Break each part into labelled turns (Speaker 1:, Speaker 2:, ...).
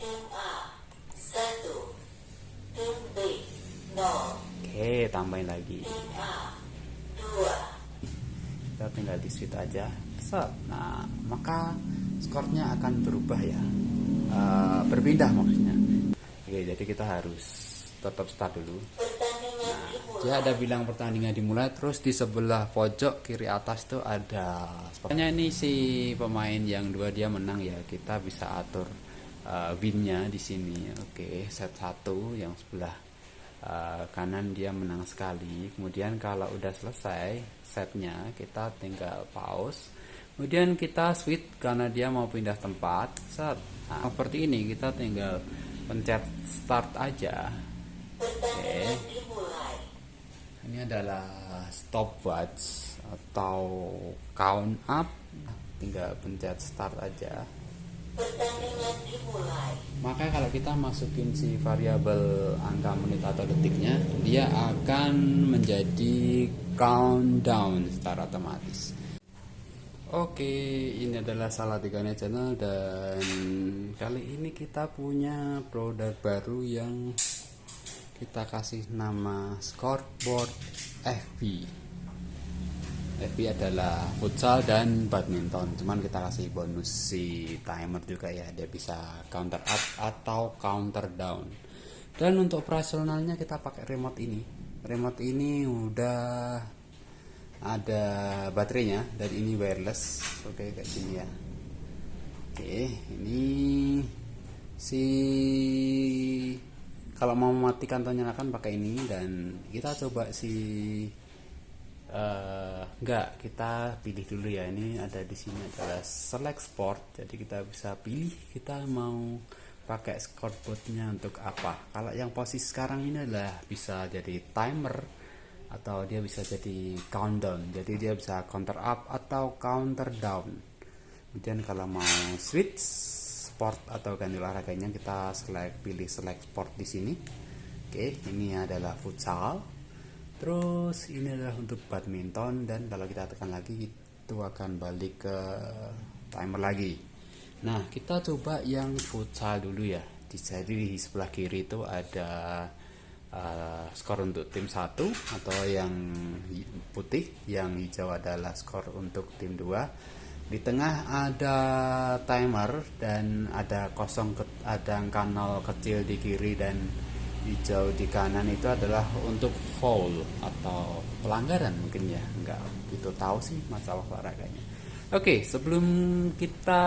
Speaker 1: Tim A 1, tim B 0.
Speaker 2: Oke, tambahin lagi.
Speaker 1: Tim A 2.
Speaker 2: Kita tinggal di switch aja. Set. Nah, maka skornya akan berubah ya. Berpindah maksudnya. Oke, jadi kita harus tetap start dulu.
Speaker 1: Pertandingan dimulai.
Speaker 2: Dia ada bilang pertandingan dimulai, terus di sebelah pojok kiri atas tuh ada. Pokoknya ini si pemain yang dua dia menang ya, kita bisa atur winnya di sini. Oke, set 1 yang sebelah kanan dia menang sekali. Kemudian kalau udah selesai setnya kita tinggal pause. Kemudian kita switch karena dia mau pindah tempat. Set. Nah, seperti ini kita tinggal pencet start aja.
Speaker 1: Pertandingan dimulai.
Speaker 2: Ini adalah stopwatch atau count up. Tinggal pencet start aja.
Speaker 1: Pertandingan dimulai.
Speaker 2: Maka kalau kita masukin si variabel angka menit atau detiknya, dia akan menjadi countdown secara otomatis. Oke, ini adalah Salatiganya Channel dan kali ini kita punya produk baru yang kita kasih nama Scoreboard FB. FB adalah futsal dan badminton, cuman kita kasih bonus si timer juga ya, dia bisa counter up atau counter down. Dan untuk operasionalnya kita pakai remote ini. Remote ini udah ada baterainya dan ini wireless. Oke, kayak gini ya. Oke, ini si kalau mau mematikan atau nyalakan pakai ini, dan kita coba si enggak, kita pilih dulu ya. Ini ada di sini adalah select sport, jadi kita bisa pilih kita mau pakai scoreboardnya untuk apa. Kalau yang posisi sekarang ini adalah bisa jadi timer atau dia bisa jadi countdown, jadi dia bisa counter up atau counter down. Kemudian kalau mau switch sport atau ganti olahraganya kita pilih select sport di sini. Oke, ini adalah futsal. Terus ini adalah untuk badminton, dan kalau kita tekan lagi itu akan balik ke timer lagi. Nah, kita coba yang futsal dulu ya. Jadi di sebelah kiri itu ada skor untuk tim 1 atau yang putih, yang hijau adalah skor untuk tim 2. Di tengah ada timer dan ada ada angka 0 kecil di kiri, dan hijau di kanan itu adalah untuk foul atau pelanggaran mungkin ya, nggak gitu tahu sih masalah olahraganya. Oke, sebelum kita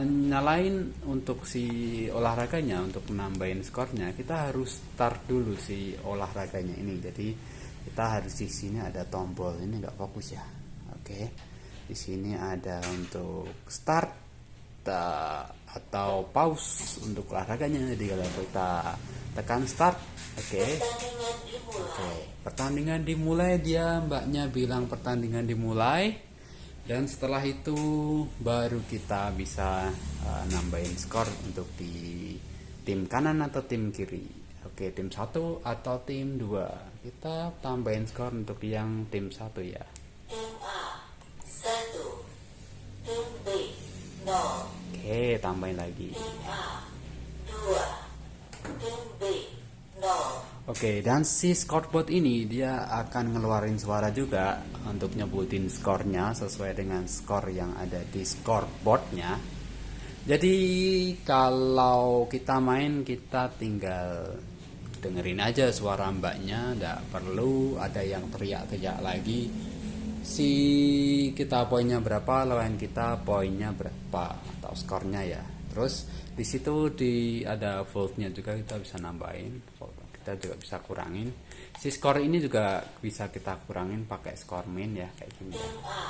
Speaker 2: nyalain untuk si olahraganya untuk menambahin skornya, kita harus start dulu si olahraganya ini. Jadi kita harus, di sini ada tombol ini nggak fokus ya. Oke, di sini ada untuk start atau pause untuk olahraganya. Jadi kalau kita tekan start, oke, pertandingan dimulai, dia mbaknya bilang pertandingan dimulai, dan setelah itu baru kita bisa nambahin skor untuk di tim kanan atau tim kiri. Oke, tim 1 atau tim 2 kita tambahin skor untuk yang tim 1 ya.
Speaker 1: Tim A 1, tim B 0.
Speaker 2: Oke, tambahin lagi.
Speaker 1: Tim A 2, tim B 0.
Speaker 2: Oke, dan si scoreboard ini dia akan ngeluarin suara juga untuk nyebutin skornya sesuai dengan skor yang ada di scoreboardnya. Jadi kalau kita main, kita tinggal dengerin aja suara mbaknya, nggak perlu ada yang teriak-teriak lagi. Si kita poinnya berapa, lawan kita poinnya berapa atau skornya ya. Terus di situ ada voltnya juga, kita bisa nambahin volt. Kita juga bisa kurangin. Si skor ini juga bisa kita kurangin pakai skor min ya, kayak gini ya.
Speaker 1: Tim A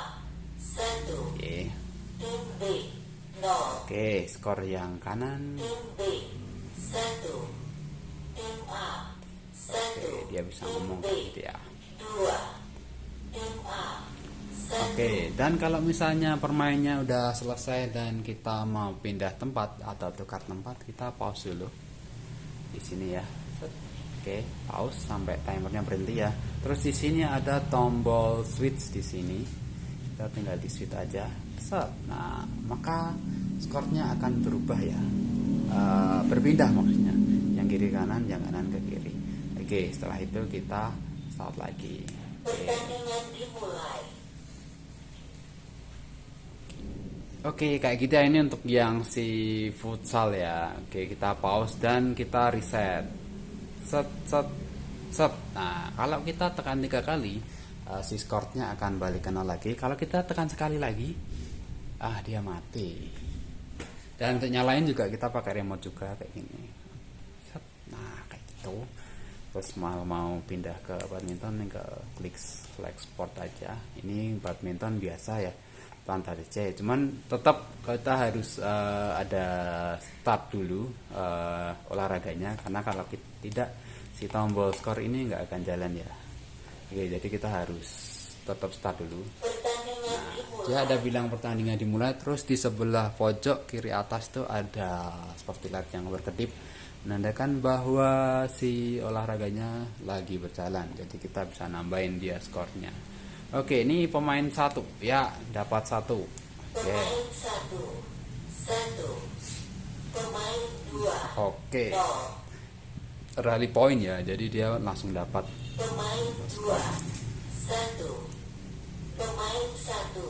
Speaker 1: 1,
Speaker 2: Oke.
Speaker 1: tim B 0.
Speaker 2: Oke, skor yang kanan.
Speaker 1: Tim B 1, tim A 1.
Speaker 2: Oke, dia bisa ngomong kayak gitu ya.
Speaker 1: 2, tim A 1.
Speaker 2: Oke, dan kalau misalnya permainnya udah selesai dan kita mau pindah tempat atau tukar tempat, kita pause dulu di sini ya. Oke, pause sampai timernya berhenti ya. Terus di sini ada tombol switch di sini. Kita tinggal di switch aja. Set. Nah, maka skornya akan berubah ya. Berpindah maksudnya, yang kiri kanan, yang kanan ke kiri. Oke, setelah itu kita start lagi.
Speaker 1: Pertandingan dimulai.
Speaker 2: Oke, kayak gitu ya, ini untuk yang si futsal ya. Oke, kita pause dan kita reset. Set, set, set. Nah, kalau kita tekan 3 kali, si skornya akan balik ke 0 lagi. Kalau kita tekan sekali lagi, dia mati. Dan untuk nyalain juga kita pakai remote juga kayak gini. Set. Nah, kayak gitu. Terus mau pindah ke badminton, ke klik select sport aja. Ini badminton biasa ya, tanpa DC. Cuman tetap kita harus ada start dulu olahraganya, karena kalau tidak si tombol skor ini nggak akan jalan ya. Oke, jadi kita harus tetap start dulu. Dia ada bilang pertandingan dimulai, terus di sebelah pojok kiri atas tuh ada seperti light yang berkedip, menandakan bahwa si olahraganya lagi berjalan. Jadi kita bisa nambahin dia skornya. Oke, ini pemain 1 ya, dapat 1. Oke.
Speaker 1: Pemain 1, 1. Pemain 2,
Speaker 2: Oke.
Speaker 1: 0.
Speaker 2: Rally point ya, jadi dia langsung dapat.
Speaker 1: Pemain 2, 1. Pemain 1,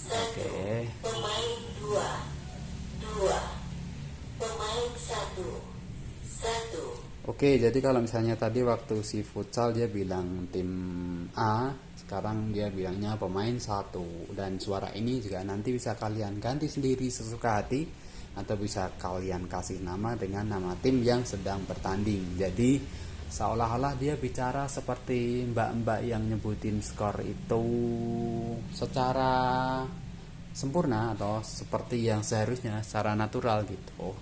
Speaker 1: 1.
Speaker 2: Oke.
Speaker 1: Pemain 2, 2. Pemain 1, 1.
Speaker 2: Oke, jadi kalau misalnya tadi waktu si futsal dia bilang tim A, sekarang dia bilangnya pemain 1. Dan suara ini juga nanti bisa kalian ganti sendiri sesuka hati, atau bisa kalian kasih nama dengan nama tim yang sedang bertanding. Jadi seolah-olah dia bicara seperti mbak-mbak yang nyebutin skor itu secara sempurna, atau seperti yang seharusnya secara natural gitu.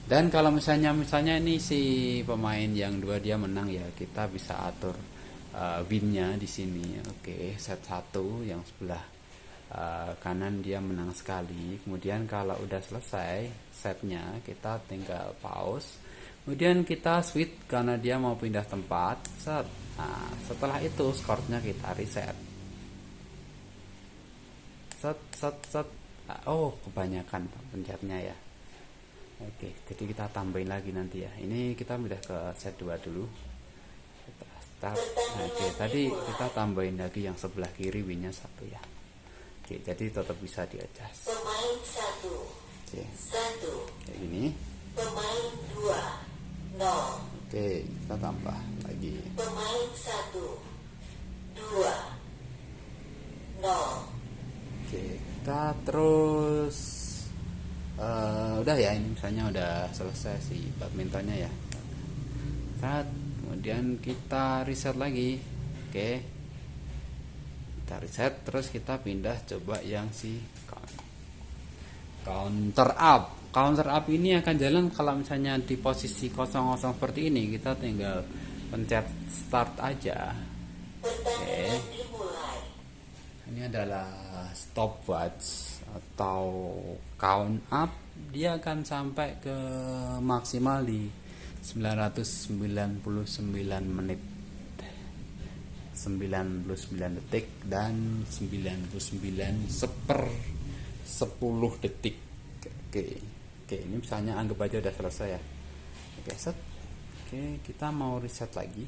Speaker 2: Dan kalau misalnya ini si pemain yang 2 dia menang ya, kita bisa atur winnya di sini. Oke, set 1 yang sebelah kanan dia menang sekali. Kemudian kalau udah selesai setnya, kita tinggal pause. Kemudian kita switch karena dia mau pindah tempat. Set. Nah, setelah itu skornya kita reset. Set, set, set. Oh, kebanyakan pencetnya ya. Oke, jadi kita tambahin lagi nanti ya. Ini kita pindah ke set 2 dulu. Kita start. Oke, tadi kita tambahin lagi yang sebelah kiri winnya 1 ya. Oke, jadi tetap bisa di-adjust.
Speaker 1: Pemain 1,
Speaker 2: Oke,
Speaker 1: 1.
Speaker 2: kayak gini.
Speaker 1: Pemain 2, 0.
Speaker 2: Oke, kita tambah lagi.
Speaker 1: Pemain 1, 2, 0.
Speaker 2: Oke, kita terus udah ya, ini misalnya udah selesai si badmintonnya ya. Kemudian kita reset lagi. Oke, kita reset, terus kita pindah coba yang si counter up ini akan jalan kalau misalnya di posisi 0-0 seperti ini. Kita tinggal pencet start aja. Oke, ini adalah stopwatch atau count up. Dia akan sampai ke maksimal di 999 menit, 99 detik, dan 99 seper 10 detik. Oke, ini misalnya anggap aja udah selesai ya. Oke, set. Oke, kita mau reset lagi,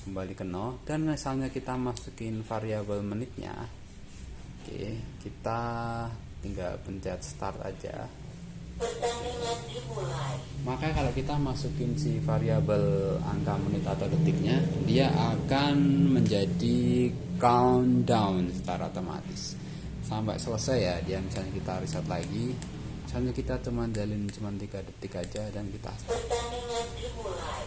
Speaker 2: kembali ke 0, dan misalnya kita masukin variabel menitnya. Oke, kita tinggal pencet start aja.
Speaker 1: Pertandingan dimulai.
Speaker 2: Maka kalau kita masukin si variabel angka menit atau detiknya, dia akan menjadi countdown secara otomatis sampai selesai ya. Dia misalnya kita reset lagi, misalnya kita cuma jalin 3 detik aja, dan kita start.
Speaker 1: Pertandingan dimulai.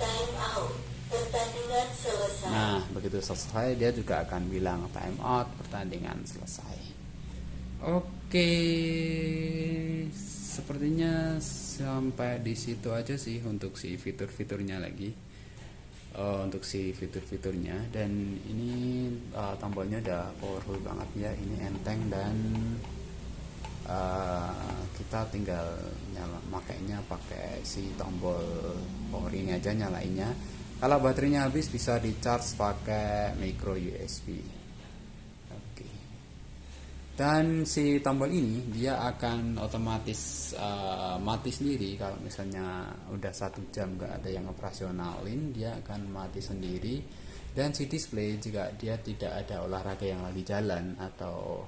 Speaker 1: Time out. Pertandingan selesai.
Speaker 2: Nah, begitu selesai dia juga akan bilang time out, pertandingan selesai. Oke, sepertinya sampai di situ aja sih untuk si fitur-fiturnya lagi. Untuk si fitur-fiturnya, dan ini tombolnya udah powerful banget ya. Ini enteng, dan kita tinggal makainya pakai si tombol power ini aja, nyalainnya. Kalau baterainya habis bisa di charge pakai micro USB. Oke. Dan si tombol ini dia akan otomatis mati sendiri kalau misalnya udah 1 jam nggak ada yang operasionalin, dia akan mati sendiri. Dan si display jika dia tidak ada olahraga yang lagi jalan atau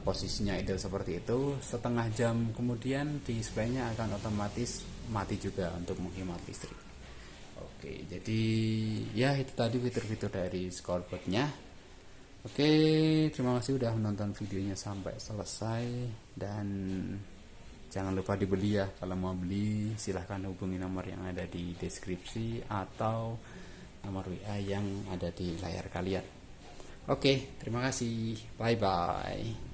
Speaker 2: posisinya idle seperti itu, setengah jam kemudian displaynya akan otomatis mati juga untuk menghemat listrik. Oke, jadi ya itu tadi fitur-fitur dari scoreboardnya. Oke, terima kasih udah menonton videonya sampai selesai, dan jangan lupa dibeli ya. Kalau mau beli silahkan hubungi nomor yang ada di deskripsi atau nomor WA yang ada di layar kalian. Oke, terima kasih. Bye bye.